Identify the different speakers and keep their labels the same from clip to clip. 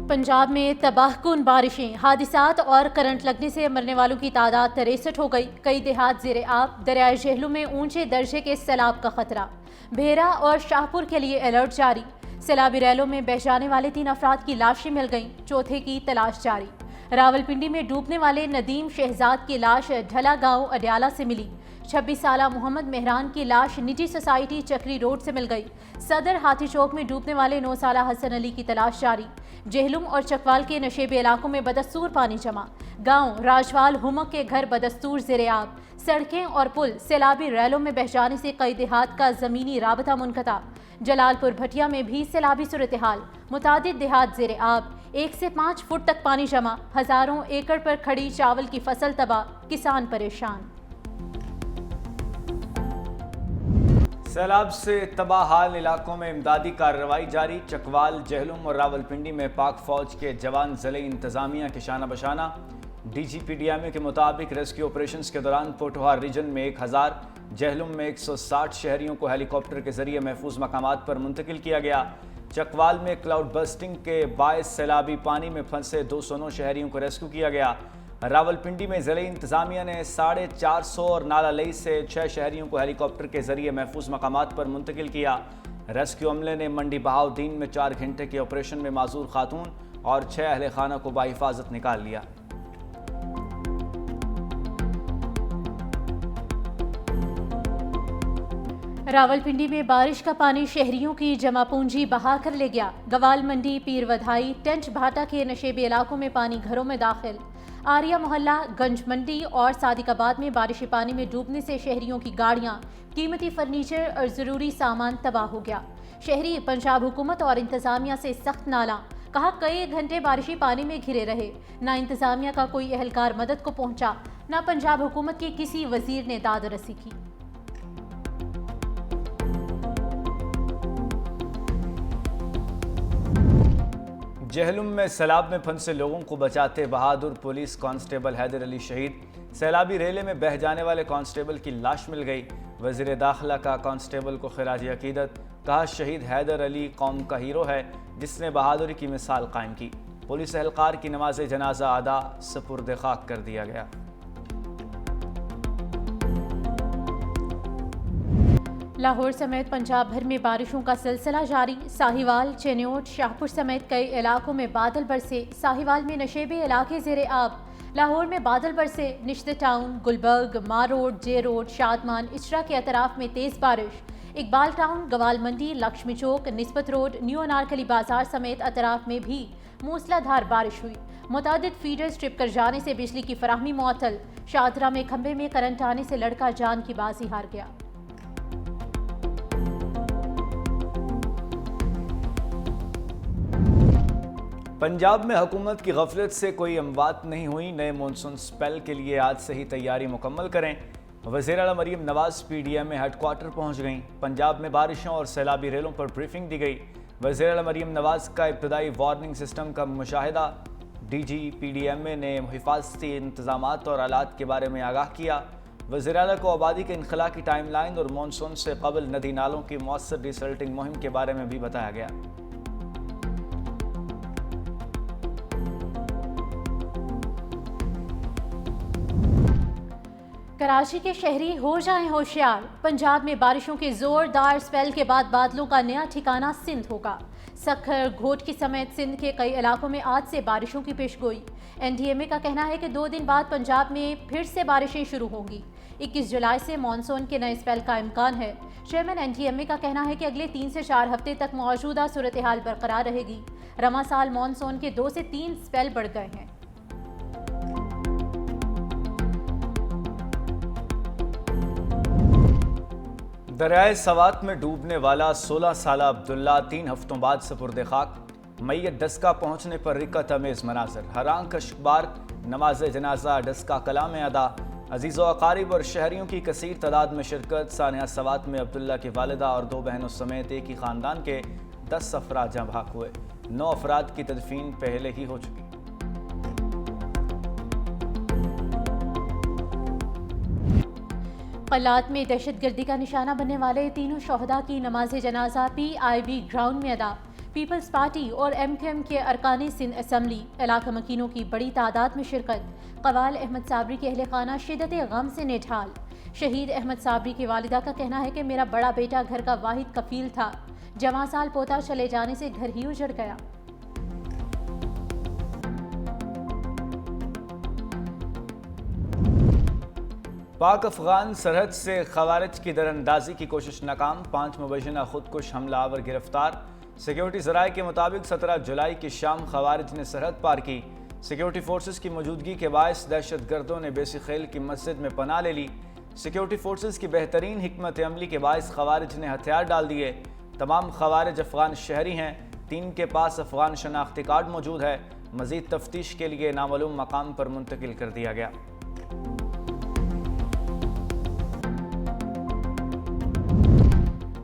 Speaker 1: پنجاب میں تباہ کن بارشیں، حادثات اور کرنٹ لگنے سے مرنے والوں کی تعداد 63 ہو گئی۔ کئی دیہات زیر آب، دریائے جہلم میں اونچے درجے کے سیلاب کا خطرہ۔ بھیرا اور شاہپور کے لیے الرٹ جاری۔ سیلابی ریلوں میں بہہ جانے والے 3 افراد کی لاشیں مل گئیں، چوتھے کی تلاش جاری۔ راولپنڈی میں ڈوبنے والے ندیم شہزاد کی لاش ڈھلا گاؤں اڈیالہ سے ملی۔ 26 سالہ محمد مہران کی لاش نجی سوسائٹی چکری روڈ سے مل گئی۔ صدر ہاتھی چوک میں ڈوبنے والے 9 سالہ حسن علی کی تلاش جاری۔ جہلم اور چکوال کے نشیبی علاقوں میں بدستور پانی جمع۔ گاؤں راجوال ہمک کے گھر بدستور زیر آب۔ سڑکیں اور پل سیلابی ریلوں میں بہہ جانے سے کئی دیہات کا زمینی رابطہ منقطع۔ جلال پور بھٹیا میں بھی سیلابی صورتحال، متعدد دیہات زیر آب، 1 سے 5 فٹ تک پانی جمع۔ ہزاروں ایکڑ پر کھڑی چاول کی فصل تباہ، کسان پریشان۔
Speaker 2: سیلاب سے تباہ حال علاقوں میں امدادی کارروائی جاری۔ چکوال، جہلم اور راولپنڈی میں پاک فوج کے جوان ضلعی انتظامیہ کے شانہ بشانہ۔ D G P D M A کے مطابق ریسکیو آپریشنز کے دوران پوٹھوہار ریجن میں 1000، جہلم میں 160 شہریوں کو ہیلی کاپٹر کے ذریعے محفوظ مقامات پر منتقل کیا گیا۔ چکوال میں کلاؤڈ برسٹنگ کے باعث سیلابی پانی میں پھنسے 209 شہریوں کو ریسکیو کیا گیا۔ راولپنڈی میں ضلعی انتظامیہ نے 450 اور نالا لئی سے 6 شہریوں کو ہیلی کاپٹر کے ذریعے محفوظ مقامات پر منتقل کیا۔ ریسکیو عملے نے منڈی بہاؤدین میں 4 گھنٹے کے آپریشن میں معذور خاتون اور 6 اہل خانہ کو بحفاظت نکال لیا۔
Speaker 1: راولپنڈی میں بارش کا پانی شہریوں کی جمع پونجی بہا کر لے گیا۔ گوال منڈی، پیر ودھائی، ٹینٹ بھاٹا کے نشیبی علاقوں میں پانی گھروں میں داخل۔ آریہ محلہ، گنج منڈی اور صادق آباد میں بارشی پانی میں ڈوبنے سے شہریوں کی گاڑیاں، قیمتی فرنیچر اور ضروری سامان تباہ ہو گیا۔ شہری پنجاب حکومت اور انتظامیہ سے سخت نالاں، کہا کئی گھنٹے بارشی پانی میں گھرے رہے، نہ انتظامیہ کا کوئی اہلکار مدد کو پہنچا، نہ پنجاب حکومت کے کسی وزیر نے داد رسی کی۔
Speaker 2: جہلم میں سیلاب میں پھنسے لوگوں کو بچاتے بہادر پولیس کانسٹیبل حیدر علی شہید۔ سیلابی ریلے میں بہہ جانے والے کانسٹیبل کی لاش مل گئی۔ وزیر داخلہ کا کانسٹیبل کو خراج عقیدت، کہا شہید حیدر علی قوم کا ہیرو ہے جس نے بہادری کی مثال قائم کی۔ پولیس اہلکار کی نماز جنازہ ادا، سپرد خاک کر دیا گیا۔
Speaker 1: لاہور سمیت پنجاب بھر میں بارشوں کا سلسلہ جاری۔ ساہیوال، چینیوٹ، شاہپور سمیت کئی علاقوں میں بادل برسے۔ ساہیوال میں نشیبی علاقے زیر آب۔ لاہور میں بادل برسے۔ نشتر ٹاؤن، گلبرگ، مار روڈ، جے روڈ، شادمان، اچرا کے اطراف میں تیز بارش۔ اقبال ٹاؤن، گوال منڈی، لکشمی چوک، نسبت روڈ، نیو انارکلی بازار سمیت اطراف میں بھی موسلا دھار بارش ہوئی۔ متعدد فیڈرز ٹرپ کر جانے سے بجلی کی فراہمی معطل۔ شادرہ میں کھمبے میں کرنٹ آنے سے لڑکا جان کی بازی ہار گیا۔
Speaker 2: پنجاب میں حکومت کی غفلت سے کوئی اموات نہیں ہوئی، نئے مونسون سپیل کے لیے آج سے ہی تیاری مکمل کریں۔ وزیر اعلیٰ مریم نواز پی ڈی ایم اے ہیڈ کوارٹر پہنچ گئیں۔ پنجاب میں بارشوں اور سیلابی ریلوں پر بریفنگ دی گئی۔ وزیر اعلیٰ مریم نواز کا ابتدائی وارننگ سسٹم کا مشاہدہ۔ D G P D M A نے حفاظتی انتظامات اور آلات کے بارے میں آگاہ کیا۔ وزیر اعلیٰ کو آبادی کے انخلاء کی ٹائم لائن اور مونسون سے قبل ندی نالوں کی مؤثر ڈیسلٹنگ مہم کے بارے میں بھی بتایا گیا۔
Speaker 1: کراچی کے شہری ہو جائیں ہوشیار۔ پنجاب میں بارشوں کے زوردار سپیل کے بعد بادلوں کا نیا ٹھکانہ سندھ ہوگا۔ سکھر، گھوٹکی سمیت سندھ کے کئی علاقوں میں آج سے بارشوں کی پیش گوئی۔ این ڈی ایم اے کا کہنا ہے کہ 2 دن بعد پنجاب میں پھر سے بارشیں شروع ہوں گی۔ 21 جولائی سے مانسون کے نئے سپیل کا امکان ہے۔ چیئرمین این ڈی ایم اے کا کہنا ہے کہ اگلے 3 سے 4 ہفتے تک موجودہ صورتحال برقرار رہے گی۔ رواں سال مانسون کے 2 سے 3 سپیل بڑھ گئے ہیں۔
Speaker 2: دریائے سوات میں ڈوبنے والا 16 سالہ عبداللہ 3 ہفتوں بعد سپرد خاک۔ میت ڈسکا پہنچنے پر رکت امیز مناظر، حیران کشبار نماز جنازہ ڈسکا کلاں میں ادا۔ عزیز و اقارب اور شہریوں کی کثیر تعداد میں شرکت۔ سانحہ سوات میں عبداللہ کی والدہ اور 2 بہنوں سمیت ایک ہی خاندان کے 10 افراد جاں بحق ہوئے۔ 9 افراد کی تدفین پہلے ہی ہو چکی۔
Speaker 1: قلات میں دہشت گردی کا نشانہ بننے والے تینوں شہداء کی نماز جنازہ پی آئی بی گراؤنڈ میں ادا۔ پیپلز پارٹی اور MQM کے ارکان سندھ اسمبلی علاقہ مکینوں کی بڑی تعداد میں شرکت۔ قوال احمد صابری کے اہل خانہ شدت غم سے نڈھال۔ شہید احمد صابری کی والدہ کا کہنا ہے کہ میرا بڑا بیٹا گھر کا واحد کفیل تھا، جواں سال پوتا چلے جانے سے گھر ہی اجڑ گیا۔
Speaker 2: پاک افغان سرحد سے خوارج کی دراندازی کی کوشش ناکام، 5 مبینہ خودکش حملہ آور گرفتار۔ سیکیورٹی ذرائع کے مطابق 17 جولائی کی شام خوارج نے سرحد پار کی۔ سیکیورٹی فورسز کی موجودگی کے باعث دہشت گردوں نے بیسی خیل کی مسجد میں پناہ لے لی۔ سیکیورٹی فورسز کی بہترین حکمت عملی کے باعث خوارج نے ہتھیار ڈال دیے۔ تمام خوارج افغان شہری ہیں، 3 کے پاس افغان شناختی کارڈ موجود ہے۔ مزید تفتیش کے لیے نامعلوم مقام پر منتقل کر دیا گیا۔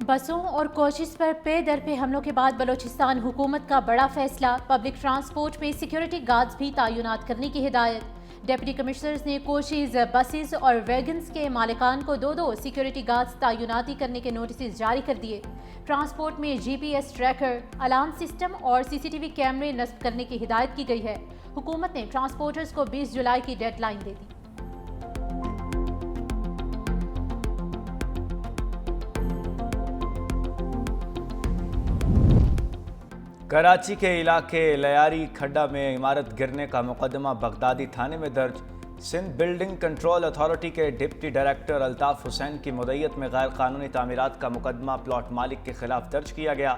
Speaker 1: بسوں اور کوچز پر پے در پہ حملوں کے بعد بلوچستان حکومت کا بڑا فیصلہ، پبلک ٹرانسپورٹ میں سیکیورٹی گارڈز بھی تعینات کرنے کی ہدایت۔ ڈپٹی کمشنرز نے کوچز، بسز اور ویگنز کے مالکان کو 2 سیکیورٹی گارڈز تعیناتی کرنے کے نوٹسز جاری کر دیے۔ ٹرانسپورٹ میں GPS ٹریکر، الارم سسٹم اور CCTV کیمرے نصب کرنے کی ہدایت کی گئی ہے۔ حکومت نے ٹرانسپورٹرز کو 20 جولائی کی ڈیڈ لائن دے دی۔
Speaker 2: کراچی کے علاقے لیاری کھڈا میں عمارت گرنے کا مقدمہ بغدادی تھانے میں درج۔ سندھ بلڈنگ کنٹرول اتھارٹی کے ڈپٹی ڈائریکٹر الطاف حسین کی مدعیت میں غیر قانونی تعمیرات کا مقدمہ پلاٹ مالک کے خلاف درج کیا گیا۔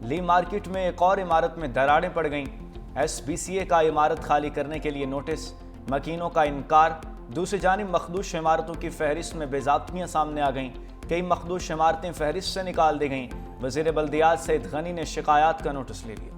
Speaker 2: لی مارکیٹ میں ایک اور عمارت میں دراڑیں پڑ گئیں۔ SBCA کا عمارت خالی کرنے کے لیے نوٹس، مکینوں کا انکار۔ دوسری جانب مخدوش عمارتوں کی فہرست میں بے ضابطگیاں سامنے آ گئیں، کئی مخدوش عمارتیں فہرست سے نکال دی گئیں۔ وزیر بلدیات سعید غنی نے شکایات کا نوٹس لے لیا۔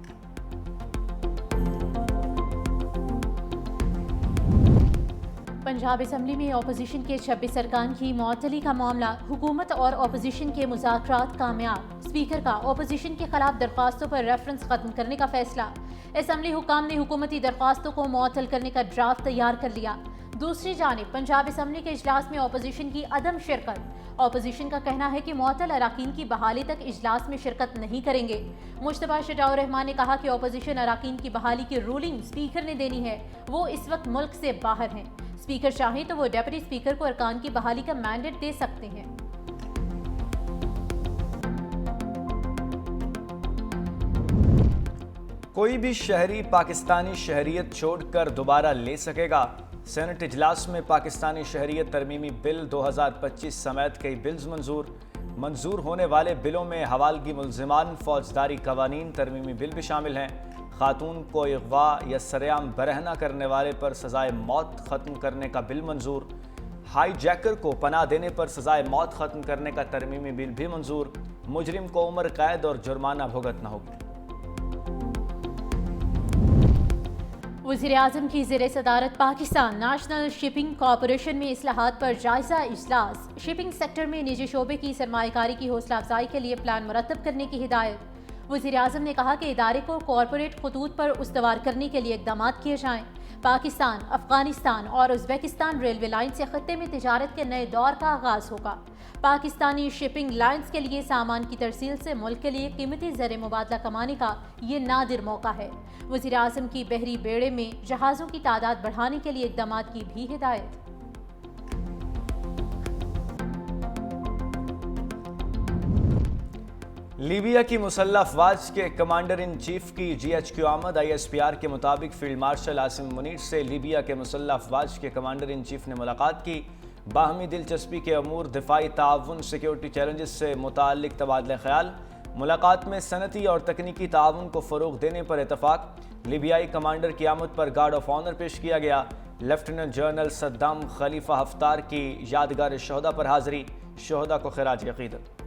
Speaker 1: پنجاب اسمبلی میں اپوزیشن کے 26 ارکان کی معطلی کا معاملہ، حکومت اور اپوزیشن کے مذاکرات کامیاب۔ اسپیکر کا اپوزیشن کے خلاف درخواستوں پر ریفرنس ختم کرنے کا فیصلہ۔ اسمبلی حکام نے حکومتی درخواستوں کو معطل کرنے کا ڈرافٹ تیار کر لیا۔ دوسری جانب پنجاب اسمبلی کے اجلاس میں اپوزیشن کی عدم شرکت۔ اپوزیشن کا کہنا ہے کہ معطل اراکین کی بحالی تک اجلاس میں شرکت نہیں کریں گے۔ مجتبیٰ شجاع الرحمان نے کہا کہ اپوزیشن اراکین کی بحالی کی رولنگ اسپیکر نے دینی ہے، وہ اس وقت ملک سے باہر ہیں۔ اسپیکر چاہیں تو وہ ڈپٹی اسپیکر کو ارکان کی بحالی کا مینڈیٹ دے سکتے ہیں۔
Speaker 2: کوئی بھی شہری پاکستانی شہریت چھوڑ کر دوبارہ لے سکے گا۔ سینٹ اجلاس میں پاکستانی شہریت ترمیمی بل 2025 سمیت کئی بلز منظور ہونے والے بلوں میں حوالگی ملزمان، فوجداری قوانین ترمیمی بل بھی شامل ہیں۔ خاتون کو اغوا یا سرعام برہنہ کرنے والے پر سزائے موت ختم کرنے کا بل منظور۔ ہائی جیکر کو پناہ دینے پر سزائے موت ختم کرنے کا ترمیمی بل بھی منظور۔ مجرم کو عمر قید اور جرمانہ بھگتنا ہوگا۔
Speaker 1: وزیر اعظم کی زیر صدارت پاکستان نیشنل شپنگ کارپوریشن میں اصلاحات پر جائزہ اجلاس۔ شپنگ سیکٹر میں نجی شعبے کی سرمایہ کاری کی حوصلہ افزائی کے لیے پلان مرتب کرنے کی ہدایت۔ وزیر اعظم نے کہا کہ ادارے کو کارپوریٹ خطوط پر استوار کرنے کے لیے اقدامات کیے جائیں۔ پاکستان، افغانستان اور ازبکستان ریلوے لائن سے خطے میں تجارت کے نئے دور کا آغاز ہوگا۔ پاکستانی شپنگ لائنز کے لیے سامان کی ترسیل سے ملک کے لیے قیمتی زر مبادلہ کمانے کا یہ نادر موقع ہے۔ وزیر اعظم کی بحری بیڑے میں جہازوں کی تعداد بڑھانے کے لیے اقدامات کی بھی ہدایت۔
Speaker 2: لیبیا کی مسلح افواج کے کمانڈر ان چیف کی GHQ آمد۔ ISPR کے مطابق فیلڈ مارشل عاصم منیر سے لیبیا کے مسلح افواج کے کمانڈر ان چیف نے ملاقات کی۔ باہمی دلچسپی کے امور، دفاعی تعاون، سیکیورٹی چیلنجز سے متعلق تبادلہ خیال۔ ملاقات میں صنعتی اور تکنیکی تعاون کو فروغ دینے پر اتفاق۔ لیبیائی کمانڈر کی آمد پر گارڈ آف آنر پیش کیا گیا۔ لیفٹیننٹ جنرل صدام خلیفہ حفتار کی یادگار شہداء پر حاضری، شہداء کو خراج عقیدت۔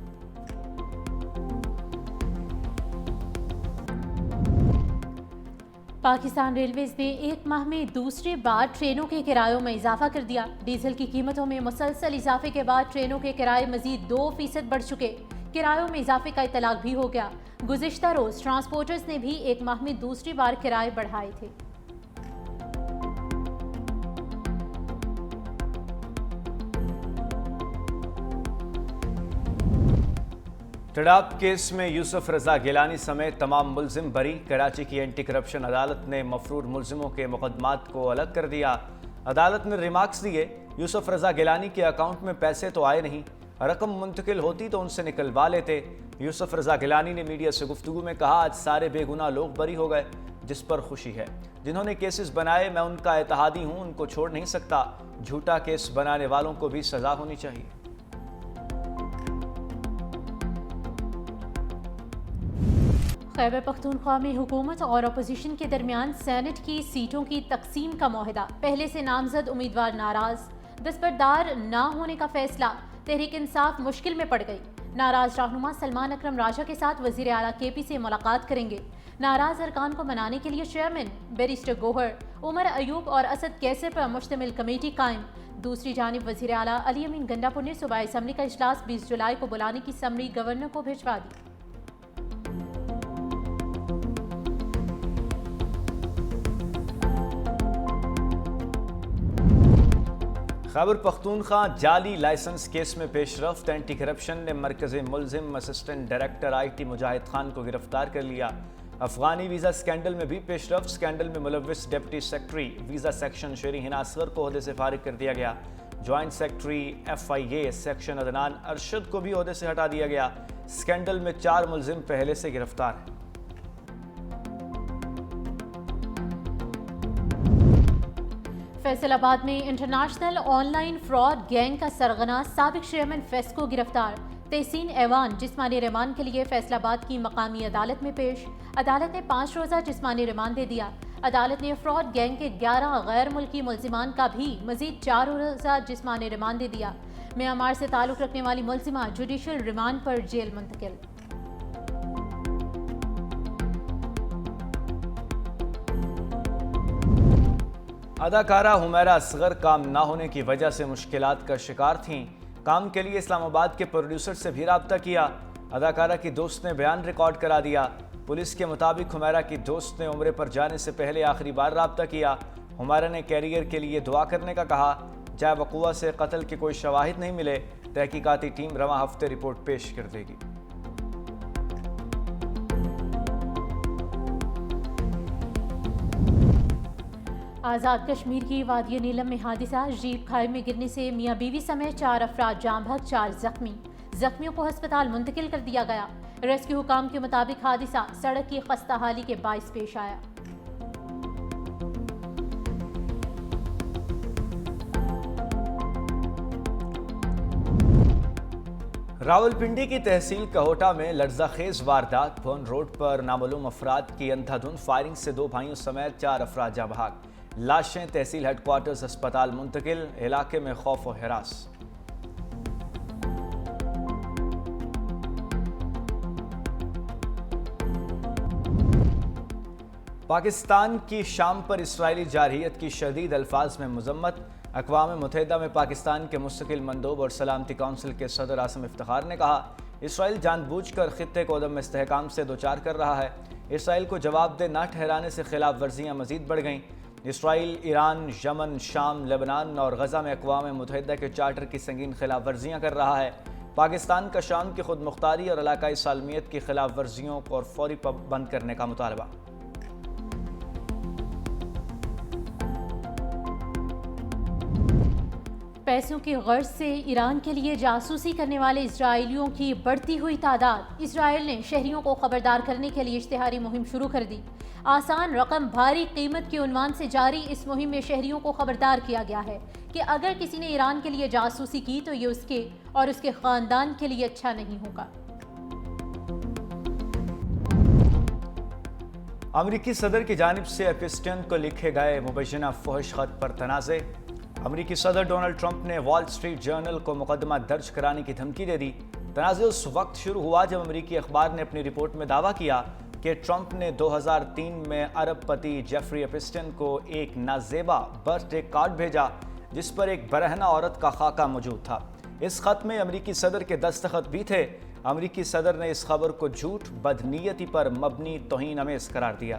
Speaker 1: پاکستان ریلویز نے ایک ماہ میں دوسری بار ٹرینوں کے کرایوں میں اضافہ کر دیا۔ ڈیزل کی قیمتوں میں مسلسل اضافے کے بعد ٹرینوں کے کرائے مزید 2% بڑھ چکے۔ کرایوں میں اضافے کا اطلاق بھی ہو گیا۔ گزشتہ روز ٹرانسپورٹرز نے بھی ایک ماہ میں دوسری بار کرائے بڑھائے تھے۔
Speaker 2: ٹڈاپ کیس میں یوسف رضا گیلانی سمیت تمام ملزم بری۔ کراچی کی اینٹی کرپشن عدالت نے مفرور ملزموں کے مقدمات کو الگ کر دیا۔ عدالت نے ریمارکس دیے، یوسف رضا گیلانی کے اکاؤنٹ میں پیسے تو آئے نہیں، رقم منتقل ہوتی تو ان سے نکلوا لیتے۔ یوسف رضا گیلانی نے میڈیا سے گفتگو میں کہا، آج سارے بے گناہ لوگ بری ہو گئے، جس پر خوشی ہے۔ جنہوں نے کیسز بنائے میں ان کا اتحادی ہوں، ان کو چھوڑ نہیں سکتا۔ جھوٹا کیس بنانے والوں کو بھی سزا ہونی چاہیے۔
Speaker 1: خیبر پختونخوا میں حکومت اور اپوزیشن کے درمیان سینٹ کی سیٹوں کی تقسیم کا معاہدہ، پہلے سے نامزد امیدوار ناراض، دستبردار نہ ہونے کا فیصلہ، تحریک انصاف مشکل میں پڑ گئی۔ ناراض رہنما سلمان اکرم راجہ کے ساتھ وزیر اعلیٰ کے پی سے ملاقات کریں گے۔ ناراض ارکان کو منانے کے لیے چیئرمین بیرسٹر گوہر، عمر ایوب اور اسد کیسر پر مشتمل کمیٹی قائم۔ دوسری جانب وزیر اعلیٰ علی امین گنڈاپور نے صوبائی اسمبلی کا اجلاس 20 جولائی کو بلانے کی سمری گورنر کو بھجوا دی۔
Speaker 2: خیبر پختونخوا جعلی لائسنس کیس میں پیش رفت، اینٹی کرپشن نے مرکزی ملزم اسسٹنٹ ڈائریکٹر آئی ٹی مجاہد خان کو گرفتار کر لیا۔ افغانی ویزا سکینڈل میں بھی پیش رفت، سکینڈل میں ملوث ڈپٹی سیکرٹری ویزا سیکشن شیری ہنا اصغر کو عہدے سے فارغ کر دیا گیا۔ Joint secretary F I A section Adnan Arshad کو بھی عہدے سے ہٹا دیا گیا۔ سکینڈل میں 4 ملزم پہلے سے گرفتار ہیں۔
Speaker 1: فیصل آباد میں international on line fraud gang کا سرغنہ سابق چیئرمین فیسکو گرفتار۔ تحسین ایوان جسمانی ریمانڈ کے لیے فیصل آباد کی مقامی عدالت میں پیش۔ عدالت نے 5 روزہ جسمانی ریمانڈ دے دیا۔ عدالت نے فراڈ گینگ کے 11 غیر ملکی ملزمان کا بھی مزید 4 روزہ جسمانی ریمانڈ دے دیا۔ میانمار سے تعلق رکھنے والی ملزمہ جوڈیشل ریمانڈ پر جیل منتقل۔
Speaker 2: اداکارہ حمیرہ اصغر کام نہ ہونے کی وجہ سے مشکلات کا شکار تھیں۔ کام کے لیے اسلام آباد کے پروڈیوسر سے بھی رابطہ کیا۔ اداکارہ کی دوست نے بیان ریکارڈ کرا دیا۔ پولیس کے مطابق حمیرہ کی دوست نے عمرے پر جانے سے پہلے آخری بار رابطہ کیا۔ حمیرہ نے کیریئر کے لیے دعا کرنے کا کہا۔ جائے وقوع سے قتل کے کوئی شواہد نہیں ملے۔ تحقیقاتی ٹیم رواں ہفتے رپورٹ پیش کر دے گی۔
Speaker 1: آزاد کشمیر کی وادی نیلم میں حادثہ، جیپ کھائی میں گرنے سے میاں بیوی سمیت 4 افراد جاں بحق، 4 زخمی۔ زخمیوں کو ہسپتال منتقل کر دیا گیا۔ ریسکیو حکام کے مطابق حادثہ سڑک کی خستہ حالی کے باعث پیش آیا۔
Speaker 2: راولپنڈی کی تحصیل کہوٹہ میں لرزہ خیز واردات، بھون روڈ پر نامعلوم افراد کی اندھا دھند فائرنگ سے 2 بھائیوں سمیت 4 افراد جاں بحق۔ لاشیں تحصیل ہیڈ کوارٹرز ہسپتال منتقل، علاقے میں خوف و ہراس۔ پاکستان کی شام پر اسرائیلی جارحیت کی شدید الفاظ میں مذمت۔ اقوام متحدہ میں پاکستان کے مستقل مندوب اور سلامتی کونسل کے صدر عاصم افتخار نے کہا، اسرائیل جان بوجھ کر خطے کو عدم استحکام سے دوچار کر رہا ہے۔ اسرائیل کو جواب دہ نہ ٹھہرانے سے خلاف ورزیاں مزید بڑھ گئیں۔ اسرائیل ایران، یمن، شام، لبنان اور غزہ میں اقوام متحدہ کے چارٹر کی سنگین خلاف ورزیاں کر رہا ہے۔ پاکستان کا شام کی خود مختاری اور علاقائی سالمیت کی خلاف ورزیوں کو فوری بند کرنے کا مطالبہ۔
Speaker 1: پیسوں کی غرض سے ایران کے لیے جاسوسی کرنے والے اسرائیلیوں کی بڑھتی ہوئی تعداد۔ اسرائیل نے شہریوں کو خبردار کرنے کے لیے اشتہاری مہم شروع کر دی۔ آسان رقم بھاری قیمت کے عنوان سے جاری اس مہم میں شہریوں کو خبردار کیا گیا ہے کہ اگر کسی نے ایران کے لیے جاسوسی کی تو یہ اس کے اور اس کے خاندان کے لیے اچھا نہیں ہوگا۔
Speaker 2: امریکی صدر کی جانب سے ایپسٹین کو لکھے گئے مبینہ فحش خط پر تنازع۔ امریکی صدر ڈونلڈ ٹرمپ نے وال سٹریٹ جرنل کو مقدمہ درج کرانے کی دھمکی دے دی۔ تنازع اس وقت شروع ہوا جب امریکی اخبار نے اپنی رپورٹ میں دعویٰ کیا کہ ٹرمپ نے 2003 میں عرب پتی جیفری ایپسٹین کو ایک نازیبا برتھ ڈے کارڈ بھیجا جس پر ایک برہنہ عورت کا خاکہ موجود تھا۔ اس خط میں امریکی صدر کے دستخط بھی تھے۔ امریکی صدر نے اس خبر کو جھوٹ، بدنیتی پر مبنی، توہین آمیز قرار دیا۔